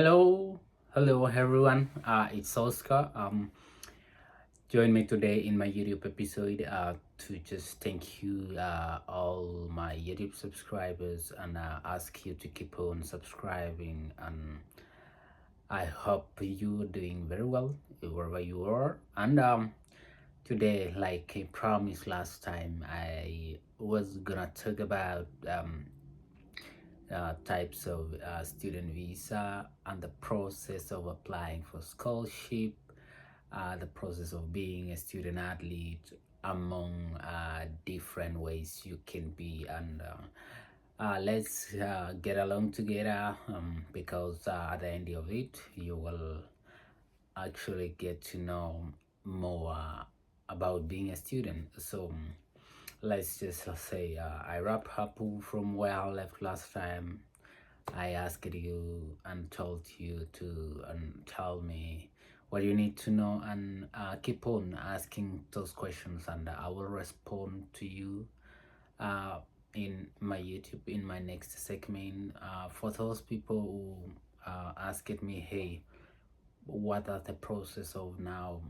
Hello, hello everyone. It's Oscar. Join me today in my YouTube episode to just thank you all my YouTube subscribers and ask you to keep on subscribing. And I hope you're doing very well wherever you are. And today, like I promised last time, I was gonna talk about types of student visa and the process of applying for scholarship, the process of being a student athlete, among different ways you can be. And let's get along together because at the end of it, you will actually get to know more about being a student. So let's just say I wrap up from where I left last time. I asked you and told you to tell me what you need to know, and keep on asking those questions, and I will respond to you uh, in my YouTube in my next segment. For those people who asked me, hey, what are the process of now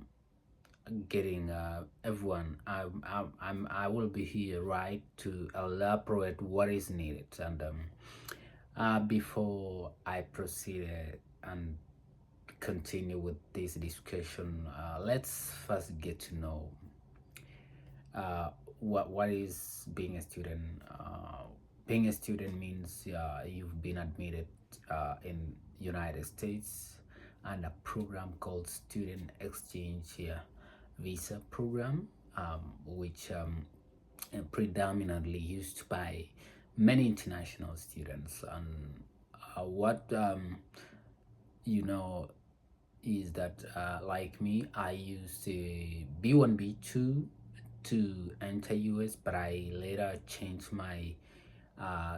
getting F-1? I will be here, right, to elaborate what is needed. And before I proceed and continue with this discussion, let's first get to know what is being a student. Being a student means you've been admitted in United States and a program called Student Exchange Visa Program, which predominantly used by many international students. And what you know is that like me, I used B1 B2 to enter US, but I later changed my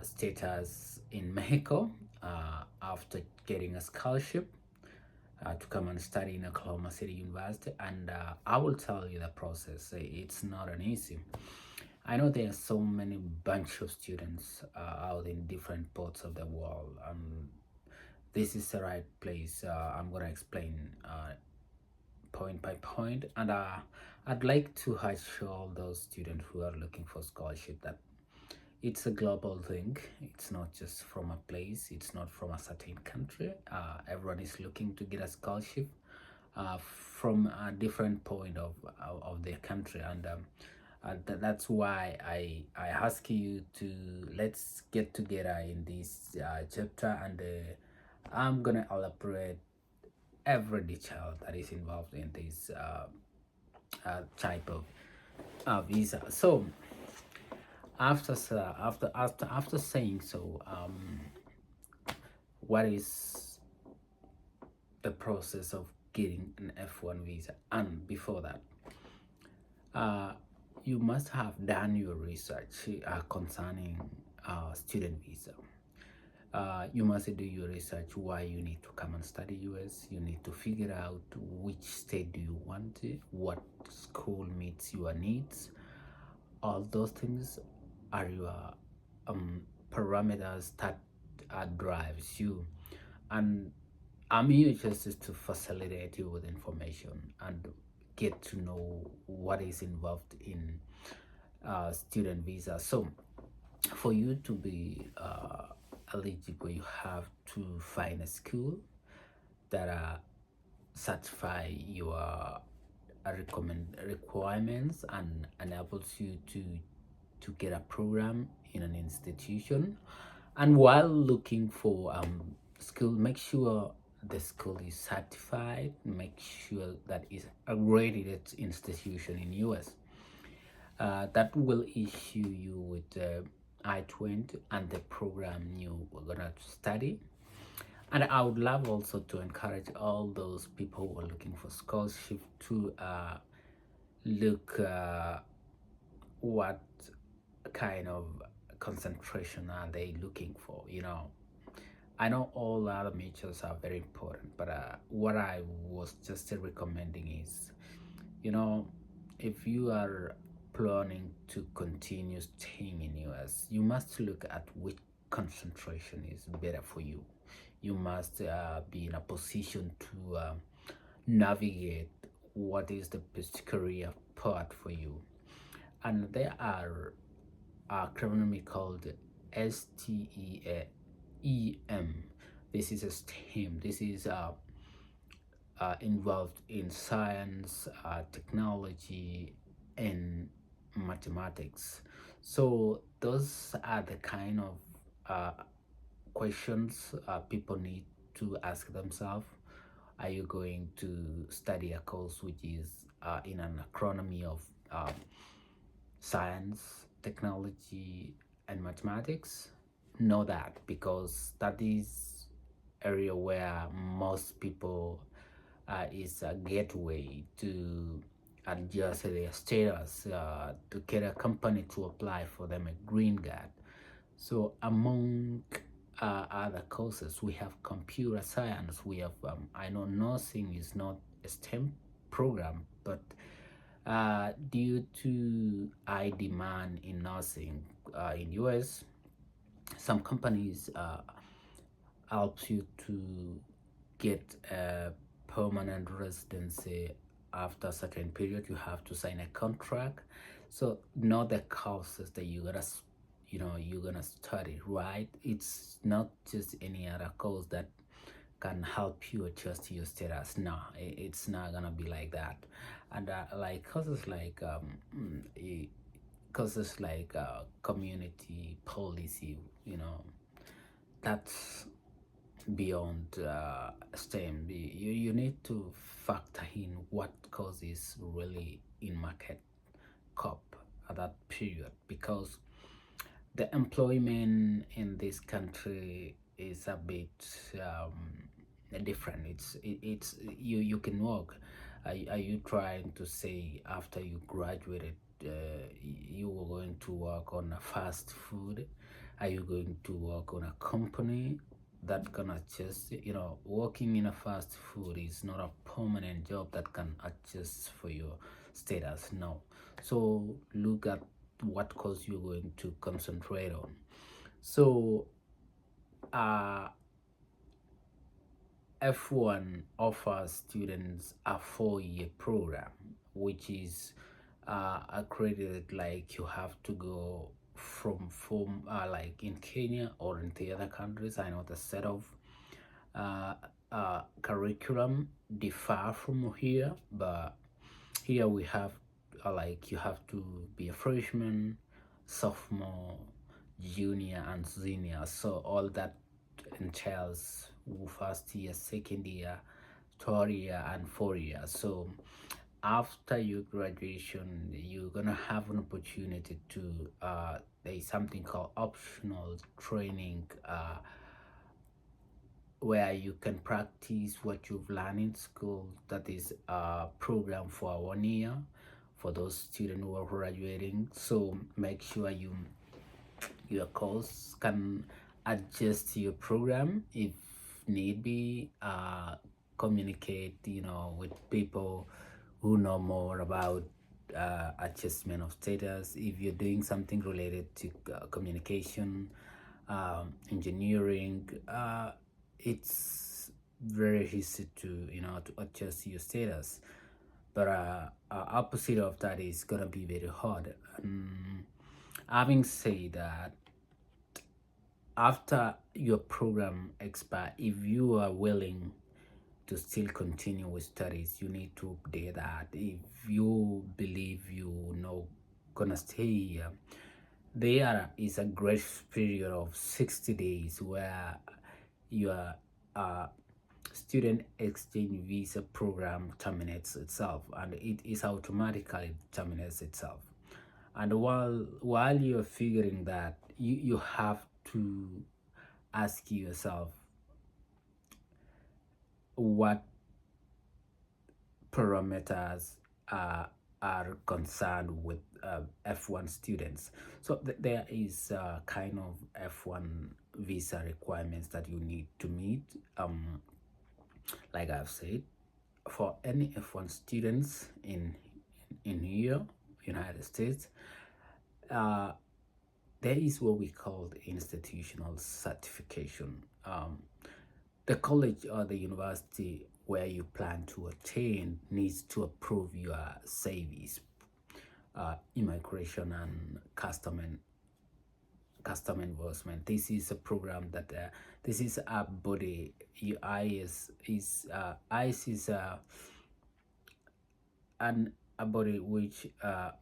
status in Mexico after getting a scholarship to come and study in Oklahoma City University. And I will tell you the process. It's not an easy. I know there are so many bunch of students out in different parts of the world, and this is the right place. I'm gonna explain point by point, and I'd like to assure all those students who are looking for scholarship that it's a global thing. It's not just from a place. It's not from a certain country. Everyone is looking to get a scholarship from a different point of their country, and that's why I ask you to let's get together in this chapter, and I'm gonna elaborate every detail that is involved in this type of visa. So after saying so, what is the process of getting an F1 visa? And before that, you must have done your research concerning student visa. You must do your research why you need to come and study US. You need to figure out which state do you want it, what school meets your needs. All those things are your parameters that drives you. And I'm here just to facilitate you with information and get to know what is involved in student visa. So for you to be eligible, you have to find a school that satisfy your requirements and enables you to get a program in an institution. And while looking for school, make sure the school is certified, make sure that it's a accredited institution in US that will issue you with I-20 and the program you are gonna study. And I would love also to encourage all those people who are looking for scholarship to look what kind of concentration are they looking for. I know all other majors are very important, but what I was just recommending is, if you are planning to continue staying in US, you must look at which concentration is better for you. you must be in a position to navigate what is the best career path for you. And there are acronym called STEM. This is a STEM. This is involved in science, technology, and mathematics. So those are the kind of questions people need to ask themselves. Are you going to study a course which is in an acronym of science, technology, and mathematics? Know that, because that is area where most people is a gateway to adjust their status to get a company to apply for them a green card. So among other courses, we have computer science, we have I know nursing is not a STEM program, but due to high demand in nursing in US, some companies helps you to get a permanent residency. After a certain period, you have to sign a contract. So know the courses that you're gonna study, right? It's not just any other course that can help you adjust your status. No, it's not gonna be like that. And like courses like community policy, that's beyond STEM. You need to factor in what causes really in market cop at that period, because the employment in this country is a bit different. It's you can work. Are you trying to say after you graduated you were going to work on a fast food? Are you going to work on a company that can adjust? Working in a fast food is not a permanent job that can adjust for your status. No. So look at what course you're going to concentrate on. So F-1 offers students a 4-year program, which is accredited. Like you have to go from like in Kenya or in the other countries. I know the set of curriculum differ from here, but here we have like you have to be a freshman, sophomore, junior, and senior. So all that entails first year, second year, third year, and fourth year. So after your graduation, you're gonna have an opportunity to there's something called optional training, where you can practice what you've learned in school. That is a program for 1 year for those students who are graduating. So make sure your course can adjust your program if need be. Communicate with people who know more about adjustment of status. If you're doing something related to communication, engineering, it's very easy to to adjust your status. But opposite of that is gonna be very hard. Having said that, after your program expire, if you are willing to still continue with studies, you need to update that. If you believe you know gonna stay here, there is a grace period of 60 days where your student exchange visa program terminates itself, and it is automatically terminates itself. And while you're figuring that, you have to ask yourself what parameters are concerned with F-1 students. So there is kind of F-1 visa requirements that you need to meet. Like I've said, for any F-1 students in here, United States, there is what we call the institutional certification. the college or the university where you plan to attend needs to approve your service, immigration and custom enforcement. This is a program that this is a body. ICE is a body which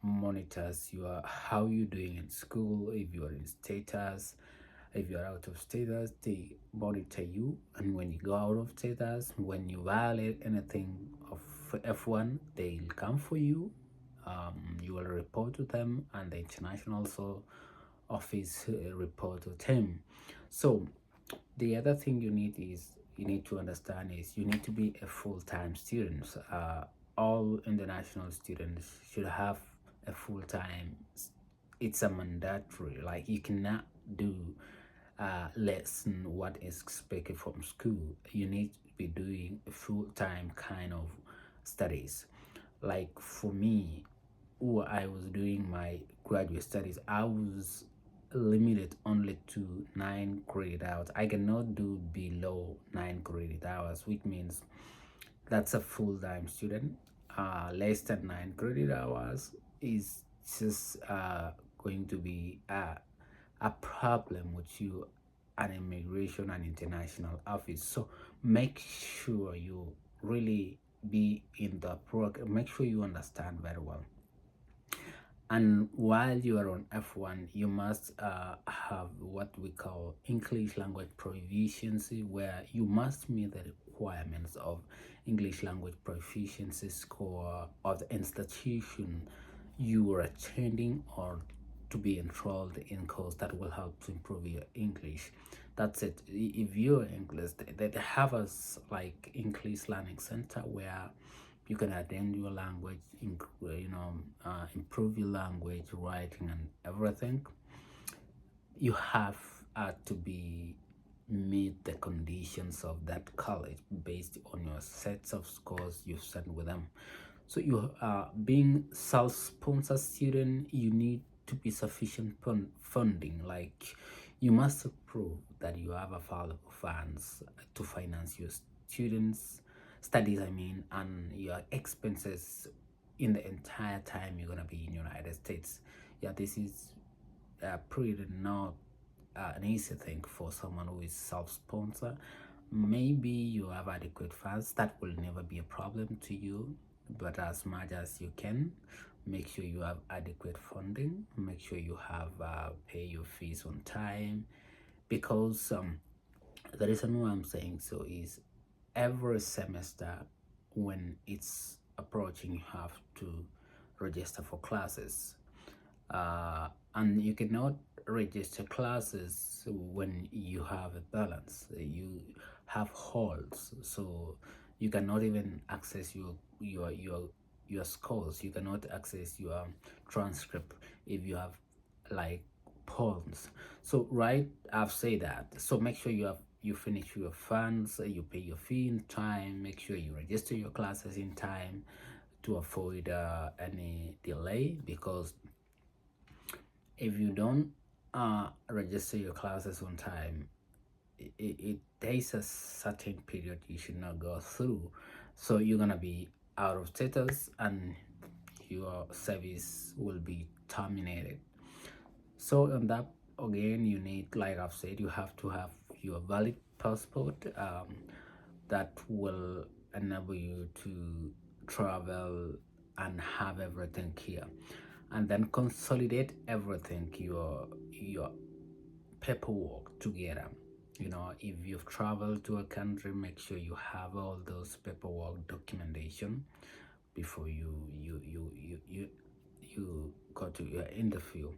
monitors your how you doing in school, if you are in status, if you're out of status, they monitor you. And when you go out of status, when you violate anything of F1, they'll come for you. You will report to them, and the international office report to them. So the other thing you need to understand is you need to be a full-time student. All international students should have a full-time. It's a mandatory. Like, you cannot do less than what is expected from school. You need to be doing a full-time kind of studies. Like for me, who I was doing my graduate studies, I was limited only to 9 credit hours. I cannot do below 9 credit hours, which means that's a full-time student. Less than 9 credit hours is just going to be a problem with you an immigration and international office. So make sure you really be in the program, make sure you understand very well. And while you are on F1, you must have what we call English language proficiency, where you must meet the requirements of English language proficiency score of the institution you are attending, or to be enrolled in course that will help to improve your English. That's it. If you're English, they have us like English Learning Center where you can attend your language, improve your language, writing, and everything. You have to be meet the conditions of that college based on your sets of scores you've set with them. So you being self-sponsored student, you need to be sufficient funding. Like, you must prove that you have available funds to finance your students studies, and your expenses in the entire time you're gonna be in United States. Yeah, this is pretty not an easy thing for someone who is self-sponsor. Maybe you have adequate funds, that will never be a problem to you, but as much as you can, make sure you have adequate funding, make sure you have pay your fees on time, because the reason why I'm saying so is every semester when it's approaching, you have to register for classes, and you cannot register classes when you have a balance, you have halts, so you cannot even access your scores, you cannot access your transcript if you have like poems. So right, I've said that, so make sure you finish your funds, you pay your fee in time, make sure you register your classes in time to avoid any delay, because if you don't register your classes on time, it takes a certain period you should not go through, so you're gonna be out of status and your service will be terminated. So on that, again, you need, like I've said, you have to have your valid passport that will enable you to travel and have everything here, and then consolidate everything, your paperwork together. If you've traveled to a country, make sure you have all those paperwork documentation before you go to your interview.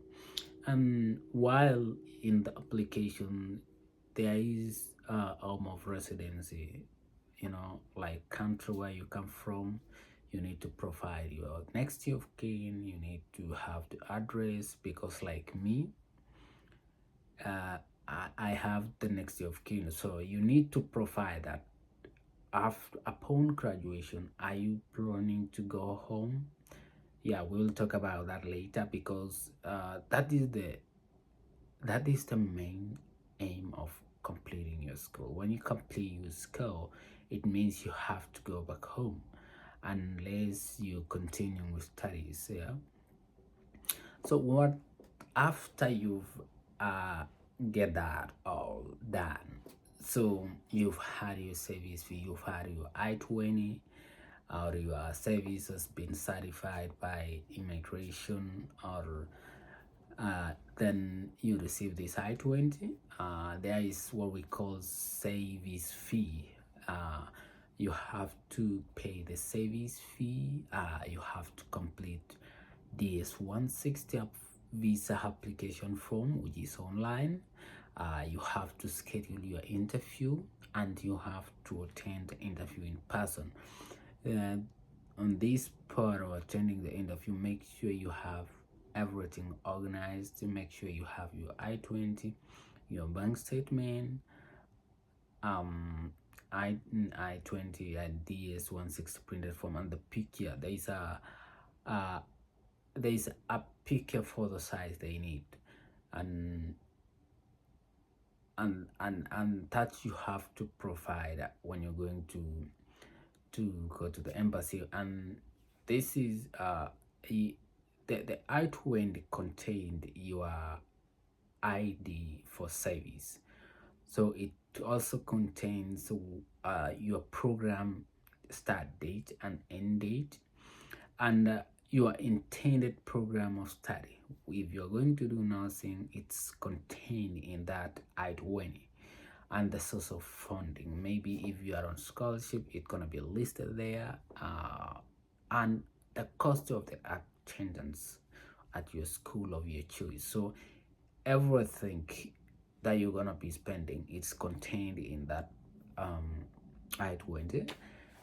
And while in the application, there is home of residency, like country where you come from, you need to provide your next of kin, you need to have the address, because like me, I have the next of kin, so you need to provide that. Upon graduation, are you planning to go home? Yeah, we'll talk about that later, because that is the main aim of completing your school. When you complete your school, it means you have to go back home unless you continue with studies. Yeah. So what after you've get that all done, so you've had your service fee, you've had your I-20, or your service has been certified by immigration, or then you receive this I-20. There is what we call service fee. You have to pay the service fee. You have to complete this 160 visa application form, which is online. You have to schedule your interview, and you have to attend the interview in person. On this part of attending the interview, make sure you have everything organized. To make sure you have your I-20, your bank statement, I-20 and DS-160 printed form, and the picture. There is a picture for the size they need, and that you have to provide when you're going to go to the embassy. And this is the I-20 contained your ID for service, so it also contains your program start date and end date, and your intended program of study. If you're going to do nursing, it's contained in that I-20. And the source of funding, maybe if you are on scholarship, it's gonna be listed there, and the cost of the attendance at your school of your choice. So everything that you're gonna be spending, it's contained in that I-20.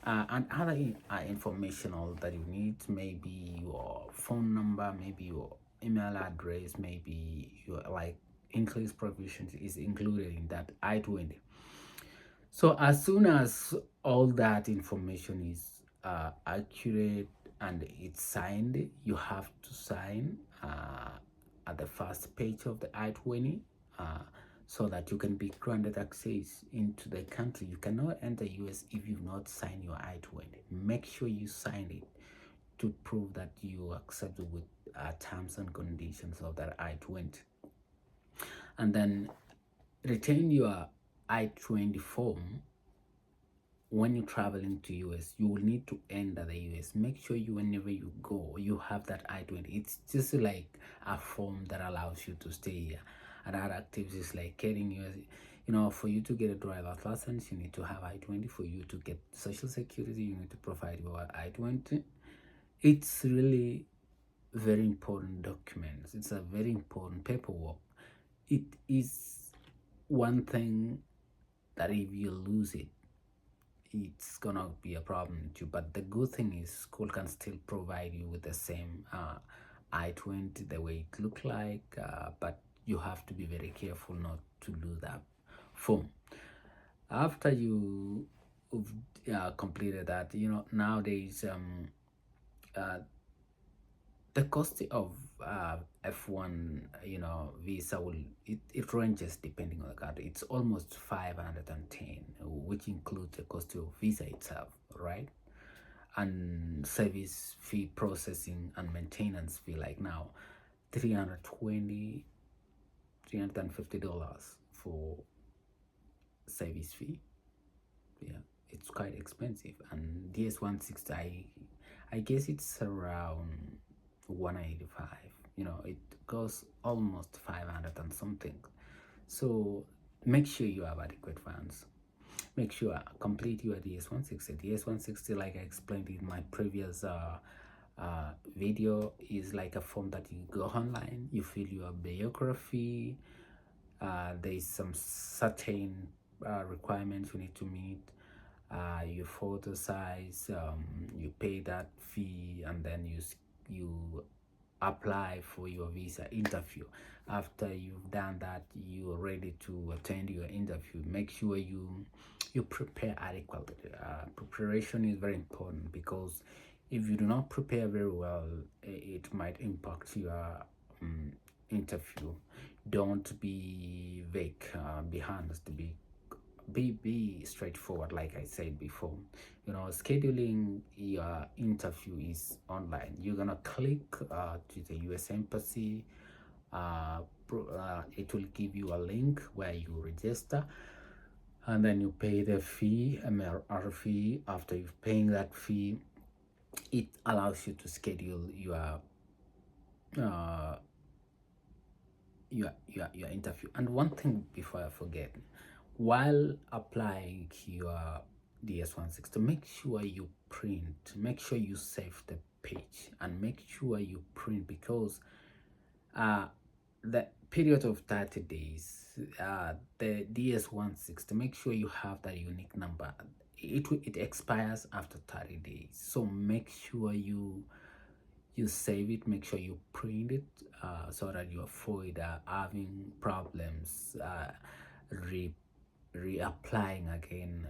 And other informational that you need, maybe your phone number, maybe your email address, maybe your English proficiency is included in that I-20. So as soon as all that information is accurate and it's signed, you have to sign at the first page of the I-20, so that you can be granted access into the country. You cannot enter US if you've not signed your I-20. Make sure you sign it to prove that you accept with terms and conditions of that I-20. And then retain your I-20 form. When you're traveling to US, you will need to enter the US. Make sure you, whenever you go, you have that I-20. It's just like a form that allows you to stay here. And other activities like getting US, for you to get a driver's license, you need to have I-20. For you to get social security, you need to provide your I-20. It's really very important documents. It's a very important paperwork. It is one thing that if you lose it, it's gonna be a problem too. But the good thing is school can still provide you with the same I-20 the way it look like, but you have to be very careful not to lose that form. After you completed that, nowadays the cost of F-1 visa it ranges depending on the country. It's almost 510, which includes the cost of visa itself, right? And service fee, processing and maintenance fee, like now $350 for service fee. Yeah, it's quite expensive. And DS-160, I guess it's around 185. It goes almost 500 and something. So make sure you have adequate funds. Make sure complete your DS-160. DS-160, like I explained in my previous video, is like a form that you go online, you fill your biography, there is some certain requirements you need to meet, your photo size, you pay that fee, and then you apply for your visa interview. After you've done that, you're ready to attend your interview. Make sure you prepare adequately. Preparation is very important, because if you do not prepare very well, it might impact your interview. Don't be vague, be honest, be straightforward. Like I said before, scheduling your interview is online. You're gonna click to the US Embassy. It will give you a link where you register, and then you pay the fee, MRR fee. After you've paying that fee, it allows you to schedule uh, your interview. And one thing before I forget, while applying your DS-16, make sure you print, make sure you save the page, and make sure you print, because the period of 30 days, the DS-16, make sure you have that unique number. It expires after 30 days, so make sure you save it, make sure you print it, so that you avoid having problems reapplying again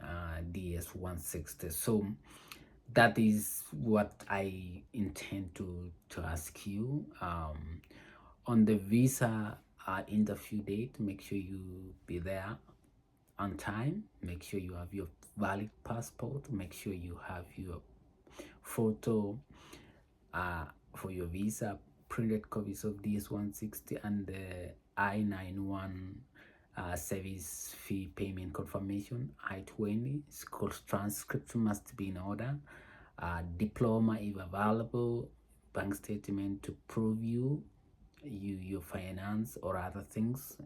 DS-16. So that is what I intend to ask you. On the visa interview date, make sure you be there on time. Make sure you have your valid passport. Make sure you have your photo for your visa, printed copies of DS-160 and the I-91 service fee payment confirmation, I-20. School transcript must be in order. Diploma if available, bank statement to prove your finance or other things.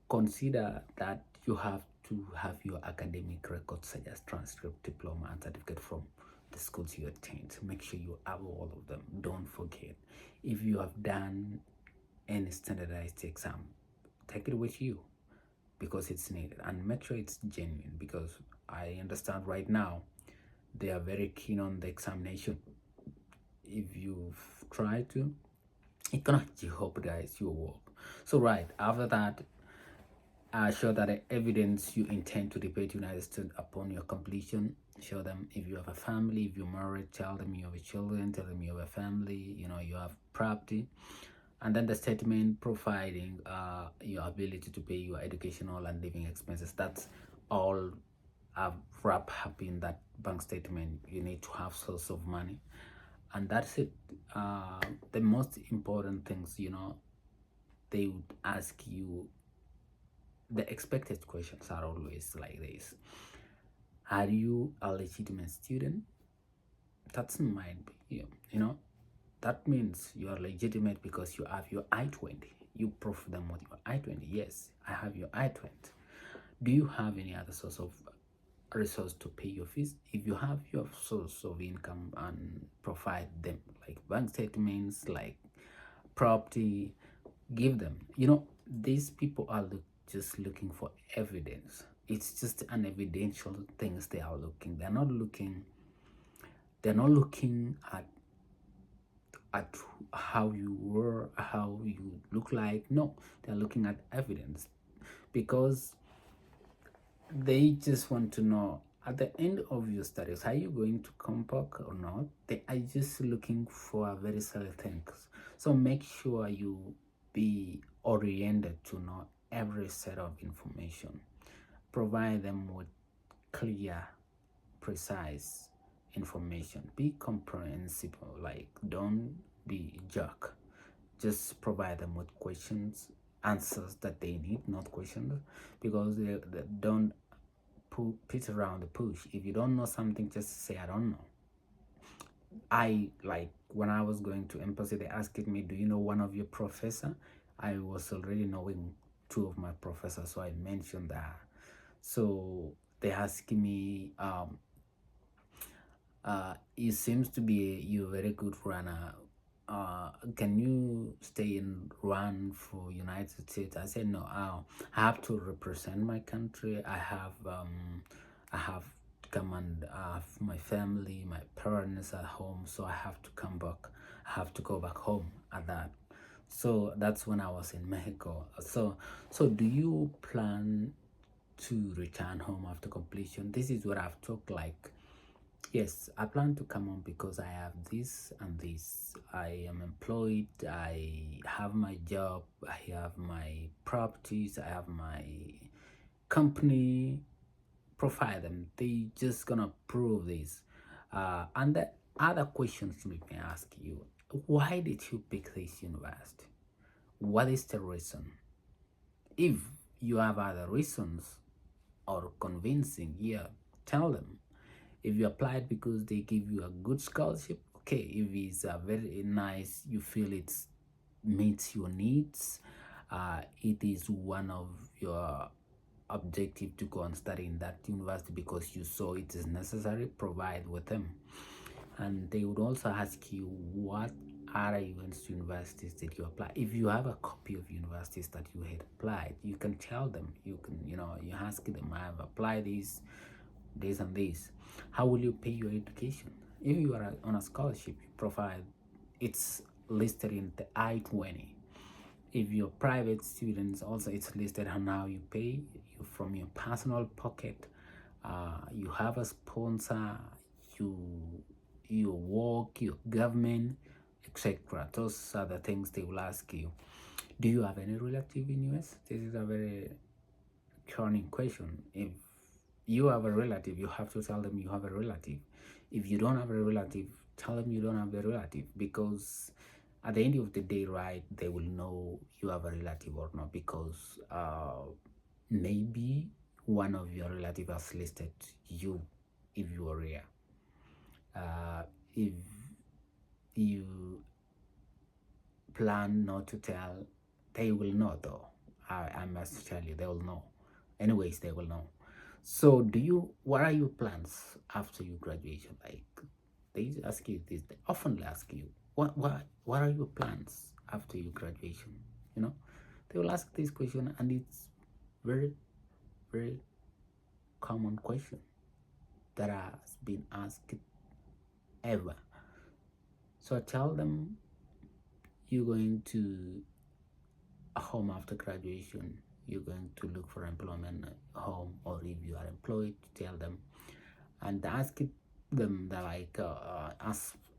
Consider that you have to have your academic records such as transcript, diploma, and certificate from the schools you attend. Make sure you have all of them. Don't forget, if you have done any standardized exam, take it with you, because it's needed, and make sure it's genuine, because I understand right now they are very keen on the examination. If you've tried to, it can actually jeopardize your work. So right after that, show that the evidence you intend to repay to United States upon your completion. Show them if you have a family, if you're married, tell them you have children, tell them you have a family, you have property. And then the statement providing your ability to pay your educational and living expenses. That's all wrap up in that bank statement. You need to have source of money, and that's it. The most important things, they would ask you. The expected questions are always like this: are you a legitimate student? That might be, that means you are legitimate because you have your I-20. You prove them with your I-20. Yes, I have your I-20. Do you have any other source of resource to pay your fees? If you have your source of income, and provide them, like bank statements, like property, give them. These people are just looking for evidence. It's just an evidential things they are looking. They're not looking at how you were, how you look like. No, they're looking at evidence, because they just want to know at the end of your studies, are you going to come back or not? They are just looking for very certain things. So make sure you be oriented to know every set of information. Provide them with clear, precise information. Be comprehensible. Like, don't be jerk. Just provide them with answers that they need, not questions, because they don't put around the push. If you don't know something, just say I don't know. When I was going to embassy, they asked me, do you know one of your professor? I was already knowing two of my professors, so I mentioned that. So they asked me, it seems to be you a very good runner. Can you stay and run for United States? I said no. I have to represent my country. I have to come and have my family, my parents at home, so I have to come back. I have to go back home at that. So that's when I was in Mexico. So do you plan to return home after completion? This is what I've talked, like Yes, I plan to come on because I have this and this. I am employed, I have my job, I have my properties, I have my company. Provide them. They just gonna prove this. And the other questions let me ask you. Why did you pick this university? What is the reason? If you have other reasons or convincing, yeah, tell them. If you applied because they give you a good scholarship, okay. If it's a very nice, you feel it meets your needs, it is one of your objective to go and study in that university because you saw it is necessary, provide with them. And they would also ask you what other universities did you apply. If you have a copy of universities that you had applied, you can tell them, you can, you ask them, I have applied this and this. How will you pay your education? If you are on a scholarship, you provide, it's listed in the I-20. If you're private students, also it's listed on how you pay you from your personal pocket. You have a sponsor, you work, your government, etc. Those are the things they will ask you. Do you have any relative in US? This is a very turning question. If you have a relative, you have to tell them you have a relative. If you don't have a relative, tell them you don't have a relative, because at the end of the day, right, they will know you have a relative or not, because maybe one of your relatives has listed you if you are here. If you plan not to tell, they will know though. I must tell you, they will know. Anyways, they will know. So what are your plans after your graduation? Like, they ask you this, they often ask you, what are your plans after your graduation? They will ask this question, and it's very, very common question that has been asked ever. So tell them you're going to home after graduation, you're going to look for employment home, or if you are employed, tell them and ask them that, like,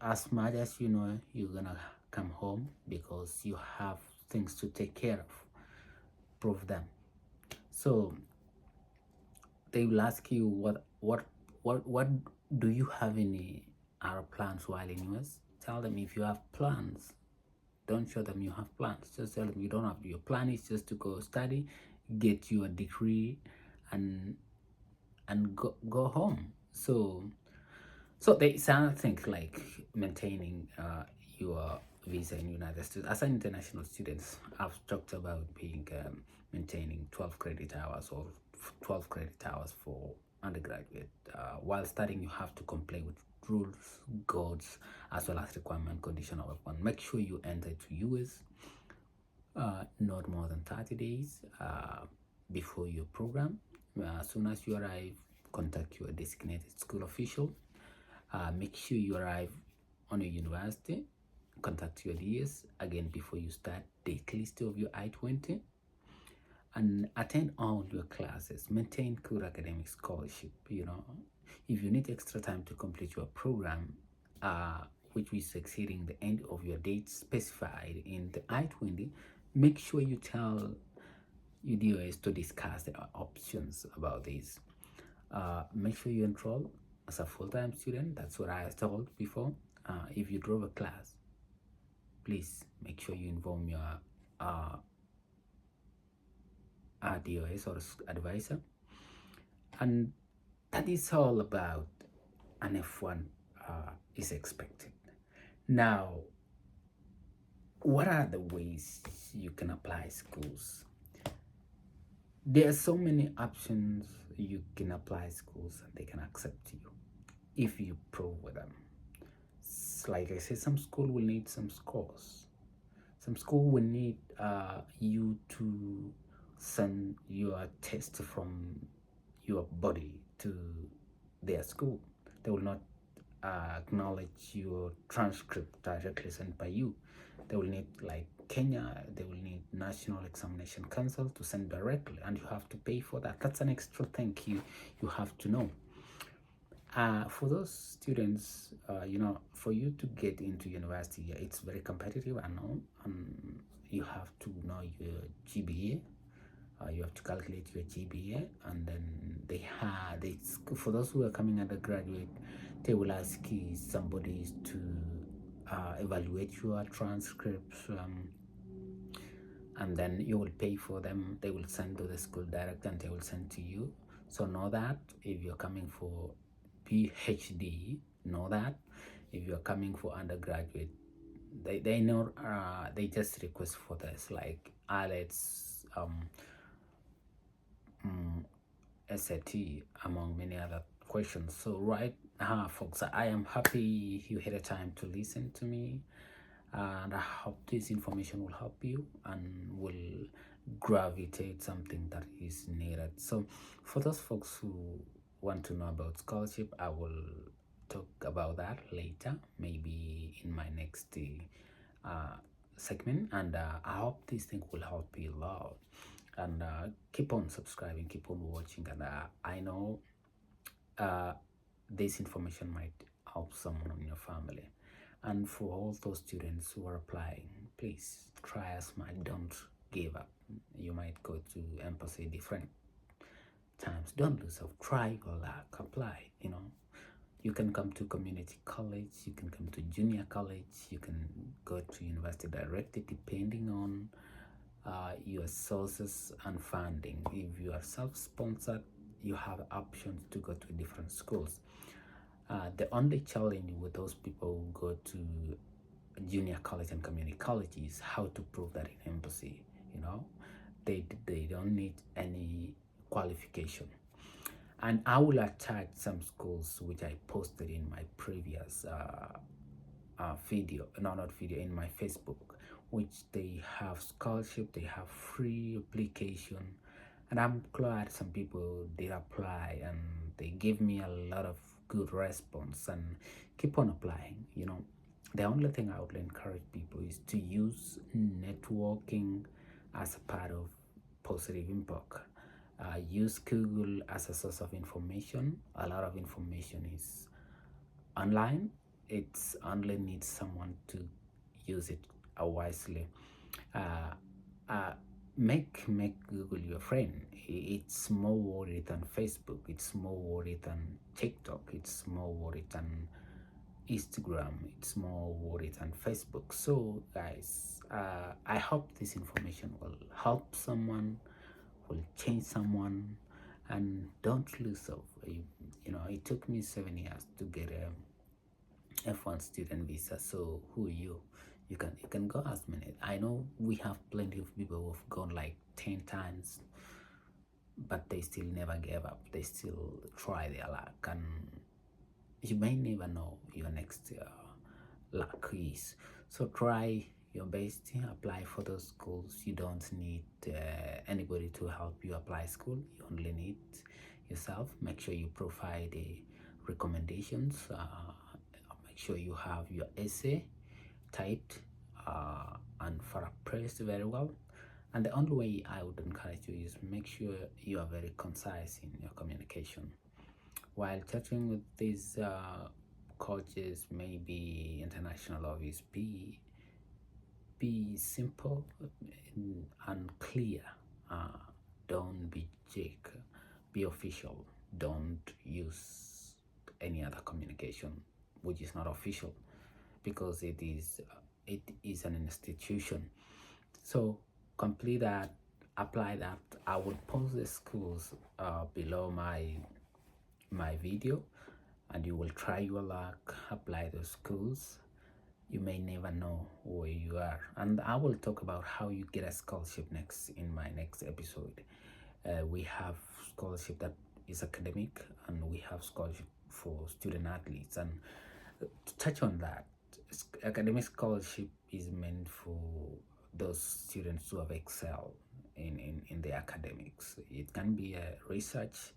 as much as you're gonna come home because you have things to take care of, prove them. So they will ask you what do you have any other plans while in US? Tell them if you have plans. Don't show them you have plans. Just tell them you don't have. Your plan is just to go study, get you a degree, and go home. So they sound things like maintaining your visa in United States. As an international student, I've talked about being maintaining 12 credit hours or 12 credit hours for undergraduate. While studying, you have to comply with rules, codes, as well as requirement condition of F-1. Make sure you enter to US not more than 30 days before your program. As soon as you arrive, contact your designated school official. Make sure you arrive on your university. Contact your DS again before you start. Take list of your I-20 and attend all your classes. Maintain good academic scholarship. If you need extra time to complete your program, which is exceeding the end of your date specified in the I-20, make sure you tell your DOS to discuss the options about this. Make sure you enroll as a full-time student. That's what I told before. If you drove a class, please make sure you inform your DOS or advisor. And that is all about an F-1 is expected. Now, what are the ways you can apply schools? There are so many options you can apply schools, and they can accept you if you prove with them. Like I said, some school will need some scores. Some school will need you to send your test from your body to their school. They will not acknowledge your transcript directly sent by you. They will need, like Kenya, they will need National Examination Council to send directly, and you have to pay for that. That's an extra thing you have to know. For those students, for you to get into university, it's very competitive, I know. You have to know your GPA. You have to calculate your GPA, and then for those who are coming undergraduate, they will ask you somebody to evaluate your transcripts, and then you will pay for them. They will send to the school direct, and they will send to you. So know that if you're coming for PhD, know that if you're coming for undergraduate, they know, they just request for this, like IELTS, SAT, among many other questions. So right now, folks, I am happy you had a time to listen to me, and I hope this information will help you and will gravitate something that is needed. So for those folks who want to know about scholarship, I will talk about that later, maybe in my next segment, and I hope this thing will help you a lot. And keep on subscribing, keep on watching, and I know this information might help someone in your family. And for all those students who are applying, please try as much, don't give up. You might go to embassy different times, don't lose hope, try your luck, apply. You can come to community college, you can come to junior college, you can go to university directly, depending on your sources and funding. If you are self-sponsored, you have options to go to different schools. The only challenge with those people who go to junior college and community college is how to prove that in embassy. They don't need any qualification. And I will attach some schools which I posted in my previous video, no, not video, in my Facebook, which they have scholarship, they have free application, and I'm glad some people did apply, and they give me a lot of good response, and keep on applying. The only thing I would encourage people is to use networking as a part of positive impact. Use Google as a source of information. A lot of information is online. It's only needs someone to use it wisely. Make Google your friend. It's more worried than Facebook. It's more worried than TikTok. It's more worried than Instagram. It's more worried than Facebook. So guys, I hope this information will help someone, will change someone, and don't lose hope. It took me 7 years to get a F-1 student visa. So who are you? You can go as many. I know we have plenty of people who have gone like 10 times, but they still never gave up. They still try their luck, and you may never know your next luck is. So try your best, apply for those schools. You don't need anybody to help you apply school. You only need yourself. Make sure you provide recommendations. Make sure you have your essay typed and pressed very well. And the only way I would encourage you is make sure you are very concise in your communication. While chatting with these coaches, maybe international office, be simple and clear. Don't be jake. Be official. Don't use any other communication which is not official, because it is an institution. So complete that, apply that. I will post the schools below my video, and you will try your luck, apply those schools. You may never know where you are, and I will talk about how you get a scholarship next in my next episode. We have scholarship that is academic, and we have scholarship for student athletes. And to touch on that, academic scholarship is meant for those students who have excelled in the academics. It can be a research,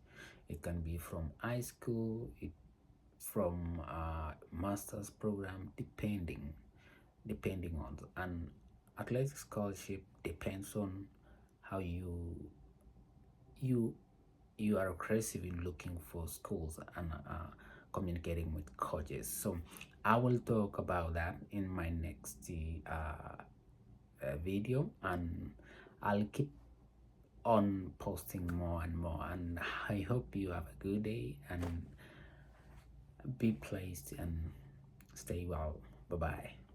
it can be from high school, from a master's program, depending on. And athletic scholarship depends on how you are aggressive in looking for schools and communicating with coaches. So I will talk about that in my next video, and I'll keep on posting more and more. And I hope you have a good day and be pleased and stay well. Bye bye.